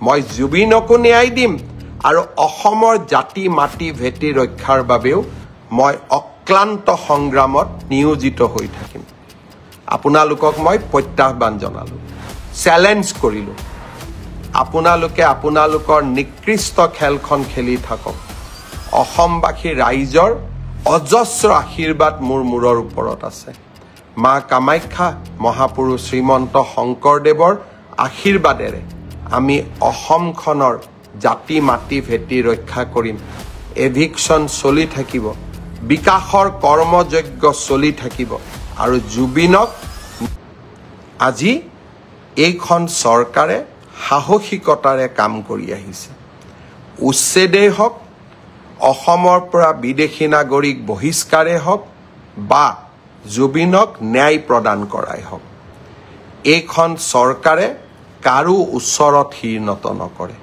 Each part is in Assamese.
মই জুবিনকো ন্যায় দিম আৰু অসমৰ জাতি মাটি ভেটি ৰক্ষাৰ বাবেও মই অক্লান্ত সংগ্ৰামত নিয়োজিত হৈ থাকিম আপোনালোকক মই প্ৰত্যাহ্বান জনালো চ্যালেঞ্জ কৰিলো আপোনালোকে আপোনালোকৰ নিকৃষ্ট খেলখন খেলি থাকক অসমবাসী ৰাইজৰ অজস্ৰ আশীৰ্বাদ মোৰ মূৰৰ ওপৰত আছে মা কামাখ্যা মহাপুৰুষ শ্ৰীমন্ত শংকৰদেৱৰ আশীৰ্বাদেৰে আমি অসমখনৰ জাতি মাটি ভেটি ৰক্ষা কৰিম এভিকশন চলি থাকিব বিকাশৰ কৰ্মযজ্ঞ চলি থাকিব আৰু জুবিনক আজি এইখন চৰকাৰে সাহসিকতাৰে কাম কৰি আহিছে উচ্ছেদেই হওক অসমৰ পৰা বিদেশী নাগৰিক বহিষ্কাৰে হওক বা জুবিনক ন্যায় প্ৰদান কৰাই হওক এইখন চৰকাৰে কাৰো ওচৰত হিৰ্ণত নকৰে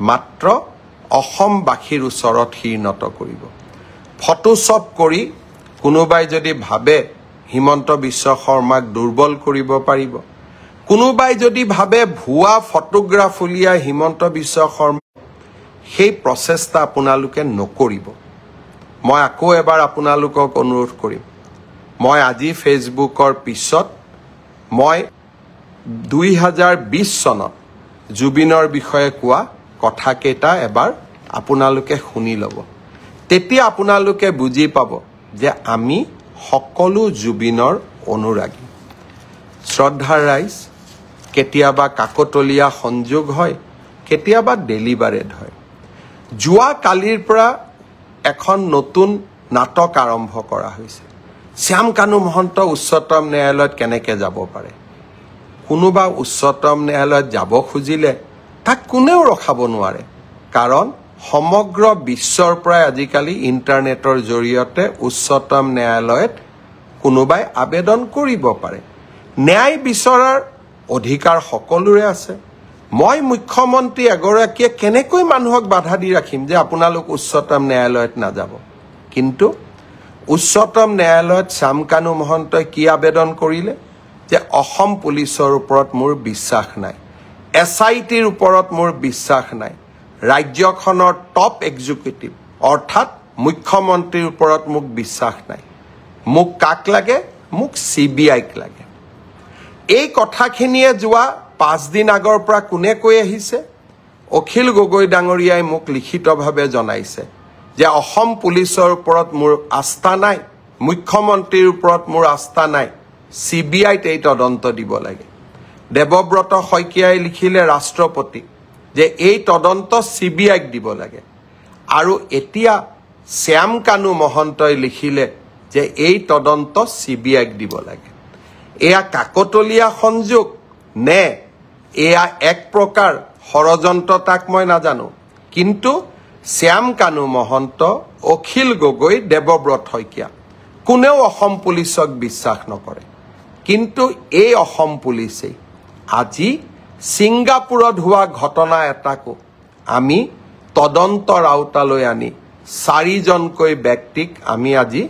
মাত্ৰ অসমবাসীৰ ওচৰত হিৰ্ণত কৰিব ফটোশ্বপ কৰি কোনোবাই যদি ভাবে হিমন্ত বিশ্ব শৰ্মাক দুৰ্বল কৰিব পাৰিব কোনোবাই যদি ভাবে ভুৱা ফটোগ্ৰাফ উলিয়াই হিমন্ত বিশ্ব শৰ্মা সেই প্ৰচেষ্টা আপোনালোকে নকৰিব মই আকৌ এবাৰ আপোনালোকক অনুৰোধ কৰিম মই আজি ফেচবুকৰ পিছত মই 2020 চনত জুবিনৰ বিষয়ে কোৱা কথাকেইটা এবাৰ আপোনালোকে শুনি ল'ব তেতিয়া আপোনালোকে বুজি পাব যে আমি সকলো জুবিনৰ অনুৰাগী শ্ৰদ্ধাৰ ৰাইজ কেতিয়াবা কাকতলীয়া সংযোগ হয় কেতিয়াবা ডেলিভাৰেড হয় জুৱা কালিৰ পৰা এখন নতুন নাটক আৰম্ভ কৰা হৈছে শ্যাম কানু মহন্ত উচ্চতম ন্যায়ালয়ত কেনেকৈ যাব পাৰে কোনোবা উচ্চতম ন্যায়ালয়ত যাব খুজিলে তাক কোনেও ৰখাব নোৱাৰে কাৰণ সমগ্ৰ বিশ্বৰ পৰা আজিকালি ইন্টাৰনেটৰ জৰিয়তে উচ্চতম ন্যায়ালয়ত কোনোবাই আবেদন কৰিব পাৰে ন্যায় বিচৰাৰ অধিকাৰ সকলোৰে আছে মই মুখ্যমন্ত্ৰী এগৰাকীয়ে কেনেকৈ মানুহক বাধা দি ৰাখিম যে আপোনালোক উচ্চতম ন্যায়ালয়ত নাযাব কিন্তু উচ্চতম ন্যায়ালয়ত শ্যাম কানু মহন্তই কি আবেদন কৰিলে যে অসম পুলিচৰ ওপৰত মোৰ বিশ্বাস নাই এছআইটিৰ ওপৰত মোৰ বিশ্বাস নাই ৰাজ্যখনৰ টপ এক্সিকিউটিভ অৰ্থাৎ মুখ্যমন্ত্ৰীৰ ওপৰত মোক বিশ্বাস নাই মোক কাক লাগে মোক সিবিআইক লাগে এই কথাখিনিয়ে যোৱা 5 দিন আগৰ পৰা কোনে কৈ আহিছে অখিল গগৈ ডাঙৰীয়াই মোক লিখিতভাৱে জনাইছে যে অসম পুলিচৰ ওপৰত মোৰ আস্থা নাই মুখ্যমন্ত্ৰীৰ ওপৰত মোৰ আস্থা নাই সিবিআইত এই তদন্ত দিব লাগে দেৱব্ৰত শইকীয়াই লিখিলে ৰাষ্ট্ৰপতি যে এই তদন্ত সিবিআইক দিব লাগে আৰু এতিয়া শ্যাম কানু মহন্তই লিখিলে যে এই তদন্ত সিবিআইক দিব লাগে এয়া কাকতলীয়া সংযোগ নে এয়া এক প্ৰকাৰ ষড়যন্ত্ৰ তাক মই নাজানো কিন্তু শ্যাম কানু মহন্ত অখিল গগৈ দেৱব্ৰত শইকীয়া কোনেও অসম পুলিচক বিশ্বাস নকৰে কিন্তু এই অসম পুলিচে আজি সিংগাপুৰত হোৱা ঘটনা এটাকো আমি তদন্তৰ আওতালৈ আনি 4 জনকৈ ব্যক্তিক আমি আজি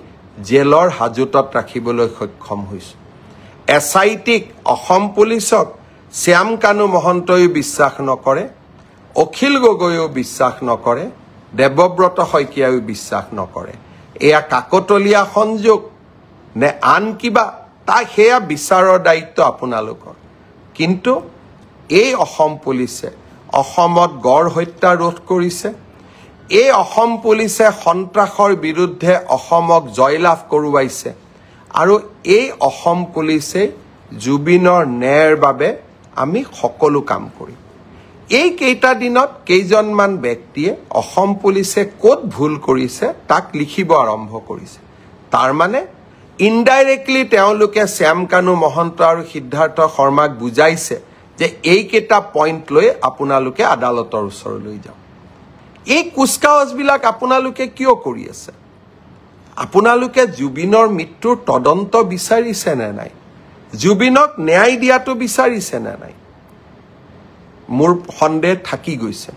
জেলৰ হাজতত ৰাখিবলৈ সক্ষম হৈছো এছআইটিক অসম পুলিচক শ্যাম কানু মহন্তই বিশ্বাস নকৰে অখিল গগৈও বিশ্বাস নকৰে দেৱব্ৰত শইকীয়াও বিশ্বাস নকৰে এয়া কাকতলীয়া সংযোগ নে আন কিবা তা হেয়া বিচাৰৰ দায়িত্ব আপোনালোকৰ কিন্তু এই অসম পুলিচে অসমত গড় হত্যা ৰোধ কৰিছে এই অসম পুলিচে সন্ত্ৰাসৰ বিৰুদ্ধে অসমক জয়লাভ কৰোৱাইছে আৰু এই অসম পুলিচে জুবিনৰ ন্যায়ৰ বাবে আমি সকলো কাম কৰিম এই কেইটা দিনত কেইজনমান ব্যক্তিয়ে অসম পুলিচে ক'ত ভুল কৰিছে তাক লিখিব আৰম্ভ কৰিছে তাৰ মানে ইনডাইৰেক্টলি তেওঁলোকে শ্যাম কানু মহন্ত আৰু সিদ্ধাৰ্থ শৰ্মাক বুজাইছে যে এই কেইটা পইণ্ট লৈ আপোনালোকে আদালতৰ ওচৰলৈ যাওক এই কুচকাৱাজবিলাক আপোনালোকে কিয় কৰি আছে আপোনালোকে জুবিনৰ মৃত্যুৰ তদন্ত বিচাৰিছে নে নাই জুবিনক ন্যায় দিয়াটো বিচাৰিছে নে নাই মোৰ সন্দেহ থাকি গৈছে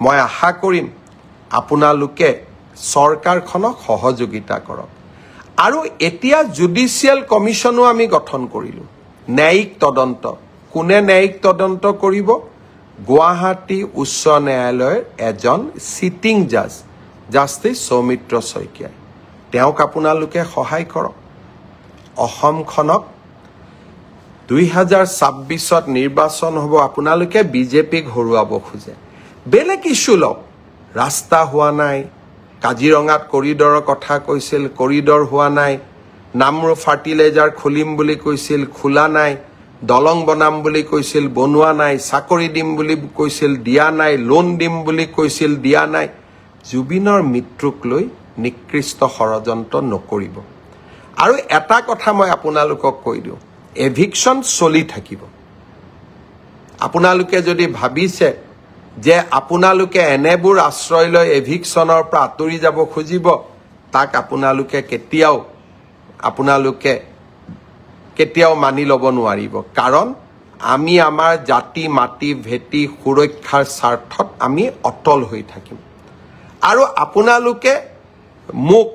মই আশা কৰিম আপোনালোকে চৰকাৰখনক সহযোগিতা কৰক আৰু এতিয়া জুডিচিয়েল কমিশনো আমি গঠন কৰিলো ন্যায়িক তদন্ত কোনে ন্যায়িক তদন্ত কৰিব গুৱাহাটী উচ্চ ন্যায়ালয়ৰ এজন সিটিং জাজ জাষ্টিস সৌমিত্ৰ শইকীয়াই তেওঁক আপোনালোকে সহায় কৰক অসমখনক 2026ত নিৰ্বাচন হ'ব আপোনালোকে বিজেপিক হৰুৱাব খোজে বেলেগ ইস্যু লওক ৰাস্তা হোৱা নাই কাজিৰঙাত কৰিডৰৰ কথা কৈছিল কৰিডৰ হোৱা নাই নামৰু ফাৰ্টিলাইজাৰ খুলিম বুলি কৈছিল খোলা নাই দলং বনাম বুলি কৈছিল বনোৱা নাই চাকৰি দিম বুলি কৈছিল দিয়া নাই লোন দিম বুলি কৈছিল দিয়া নাই জুবিনৰ মৃত্যুক লৈ নিকৃষ্ট ষড়যন্ত্ৰ নকৰিব আৰু এটা কথা মই আপোনালোকক কৈ দিওঁ এভিকশন চলি থাকিব আপোনালোকে যদি ভাবিছে যে আপোনালোকে এনেবোৰ আশ্ৰয় লৈ এভিকশনৰ পৰা আঁতৰি যাব খুজিব তাক আপোনালোকে কেতিয়াও মানি ল'ব নোৱাৰিব কাৰণ আমি আমাৰ জাতি মাটি ভেটি সুৰক্ষাৰ স্বাৰ্থত আমি অটল হৈ থাকিম আৰু আপোনালোকে মোক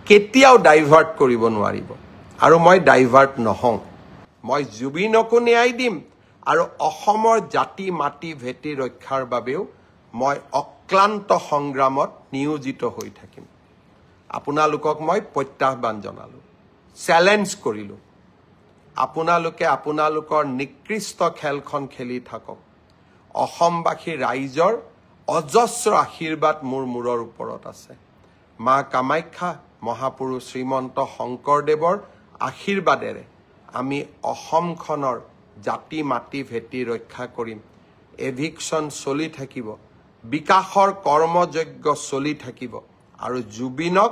কেতিয়াও ডাইভাৰ্ট কৰিব নোৱাৰিব আৰু মই ডাইভাৰ্ট নহওঁ মই জুবিনকো ন্যায় দিম আৰু অসমৰ জাতি মাটি ভেটি ৰক্ষাৰ বাবেও মই অক্লান্ত সংগ্ৰামত নিয়োজিত হৈ থাকিম আপোনালোকক মই প্ৰত্যাহ্বান জনালো চ্যালেঞ্জ কৰিলো আপোনালোকে আপোনালোকৰ নিকৃষ্ট খেলখন খেলি থাকক অসমবাসী ৰাইজৰ অজস্ৰ আশীৰ্বাদ মোৰ মূৰৰ ওপৰত আছে মা কামাখ্যা মহাপুৰুষ শ্ৰীমন্ত শংকৰদেৱৰ আশীৰ্বাদেৰে আমি অসমখনৰ জাতি মাটি ভেটি ৰক্ষা কৰিম এভিকশন চলি থাকিব বিকাশৰ কৰ্মযজ্ঞ চলি থাকিব আৰু জুবিনক